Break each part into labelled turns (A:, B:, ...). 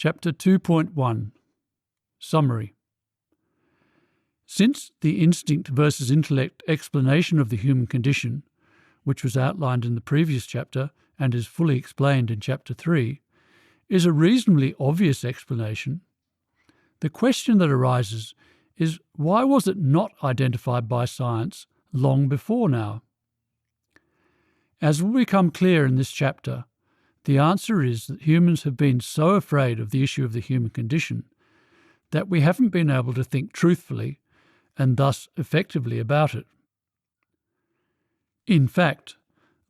A: Chapter 2.1 Summary. Since the instinct versus intellect explanation of the human condition, which was outlined in the previous chapter and is fully explained in Chapter 3, is a reasonably obvious explanation, the question that arises is why was it not identified by science long before now? As will become clear in this chapter, the answer is that humans have been so afraid of the issue of the human condition that we haven't been able to think truthfully and thus effectively about it. In fact,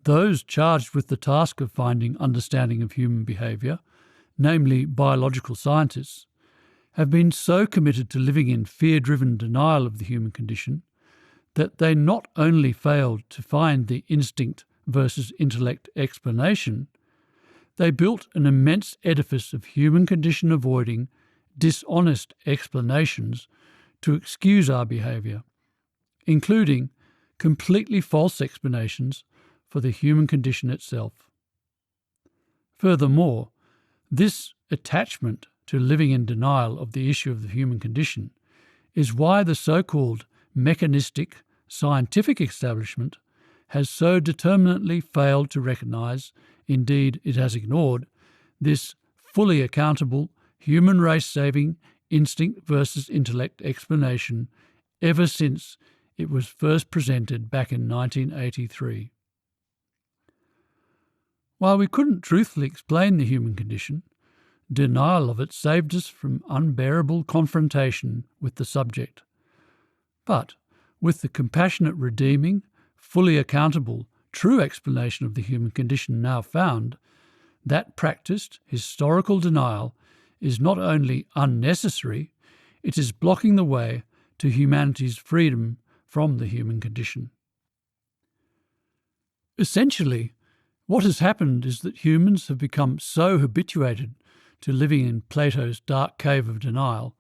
A: those charged with the task of finding understanding of human behaviour, namely biological scientists, have been so committed to living in fear-driven denial of the human condition that they not only failed to find the instinct versus intellect explanation, they built an immense edifice of human condition avoiding, dishonest explanations to excuse our behaviour, including completely false explanations for the human condition itself. Furthermore, this attachment to living in denial of the issue of the human condition is why the so-called mechanistic scientific establishment has so determinately failed to recognise, indeed it has ignored, this fully accountable, human race-saving instinct versus intellect explanation ever since it was first presented back in 1983. While we couldn't truthfully explain the human condition, denial of it saved us from unbearable confrontation with the subject. But with the compassionate, redeeming, fully accountable, true explanation of the human condition now found, that practised historical denial is not only unnecessary, it is blocking the way to humanity's freedom from the human condition. Essentially, what has happened is that humans have become so habituated to living in Plato's dark cave of denial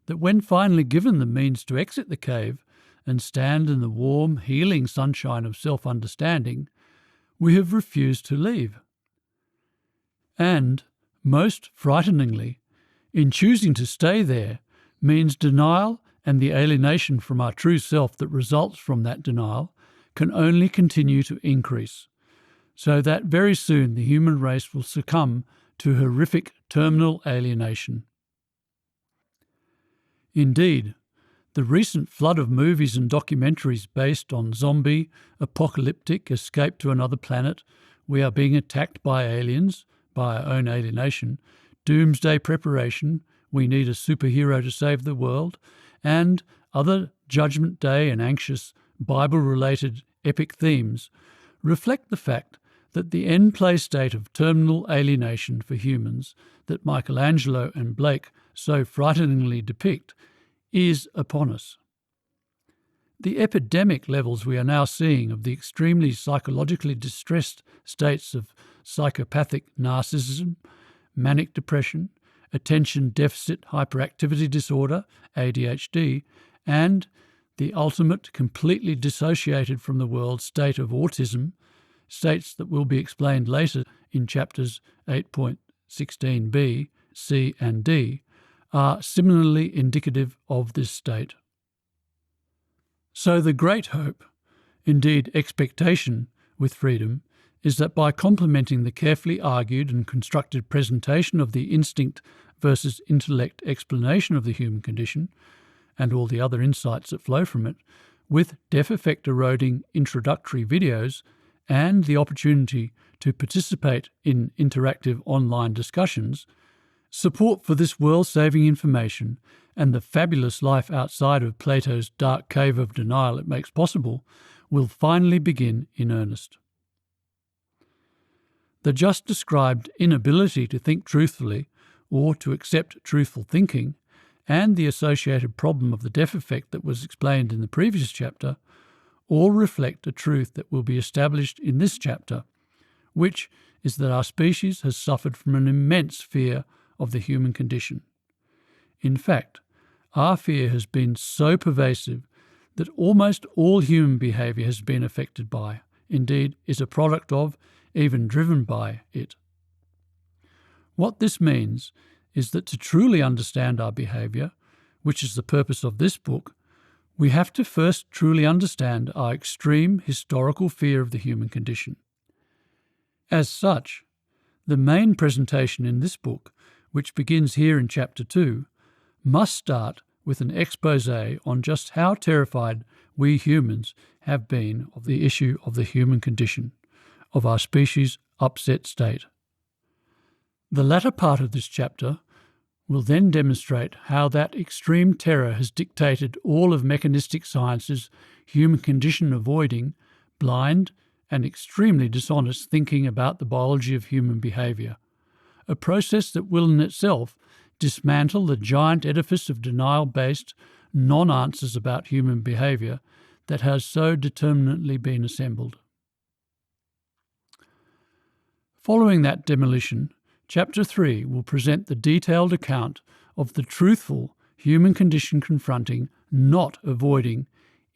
A: that when finally given the means to exit the cave and stand in the warm, healing sunshine of self-understanding, we have refused to leave. And, most frighteningly, in choosing to stay there means denial and the alienation from our true self that results from that denial can only continue to increase, so that very soon the human race will succumb to horrific terminal alienation. Indeed, the recent flood of movies and documentaries based on zombie, apocalyptic escape to another planet, we are being attacked by aliens, by our own alienation, doomsday preparation, we need a superhero to save the world, and other Judgment Day and anxious Bible-related epic themes reflect the fact that the end-play state of terminal alienation for humans that Michelangelo and Blake so frighteningly depict is upon us. The epidemic levels we are now seeing of the extremely psychologically distressed states of psychopathic narcissism, manic depression, attention deficit hyperactivity disorder, ADHD, and the ultimate completely dissociated from the world state of autism, states that will be explained later in chapters 8.16b, c and d, are similarly indicative of this state. So the great hope, indeed expectation, with freedom is that by complementing the carefully argued and constructed presentation of the instinct versus intellect explanation of the human condition, and all the other insights that flow from it, with deaf effect eroding introductory videos and the opportunity to participate in interactive online discussions, support for this world-saving information and the fabulous life outside of Plato's dark cave of denial it makes possible will finally begin in earnest. The just described inability to think truthfully or to accept truthful thinking, and the associated problem of the deaf effect that was explained in the previous chapter, all reflect a truth that will be established in this chapter, which is that our species has suffered from an immense fear of the human condition. In fact, our fear has been so pervasive that almost all human behaviour has been affected by, indeed is a product of, even driven by it. What this means is that to truly understand our behaviour, which is the purpose of this book, we have to first truly understand our extreme historical fear of the human condition. As such, the main presentation in this book, which begins here in Chapter 2, must start with an exposé on just how terrified we humans have been of the issue of the human condition, of our species' upset state. The latter part of this chapter will then demonstrate how that extreme terror has dictated all of mechanistic science's human condition avoiding, blind and extremely dishonest thinking about the biology of human behaviour, a process that will in itself dismantle the giant edifice of denial-based non-answers about human behaviour that has so determinately been assembled. Following that demolition, Chapter 3 will present the detailed account of the truthful human condition confronting, not avoiding,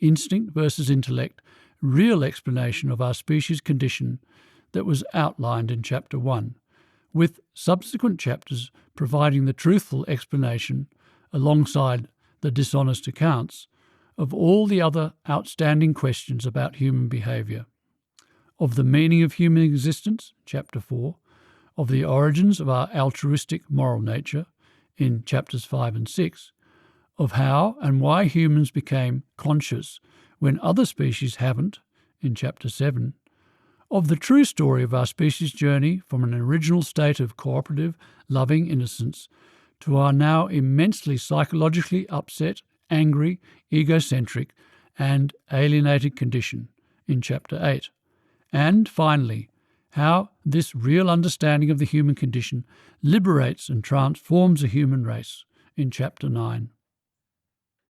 A: instinct versus intellect, real explanation of our species' condition that was outlined in Chapter 1, with subsequent chapters providing the truthful explanation, alongside the dishonest accounts, of all the other outstanding questions about human behaviour, of the meaning of human existence, Chapter 4, of the origins of our altruistic moral nature, in Chapters 5 and 6, of how and why humans became conscious when other species haven't, in Chapter 7, of the true story of our species' journey from an original state of cooperative, loving innocence to our now immensely psychologically upset, angry, egocentric and alienated condition, in Chapter 8, and finally, how this real understanding of the human condition liberates and transforms the human race, in Chapter 9.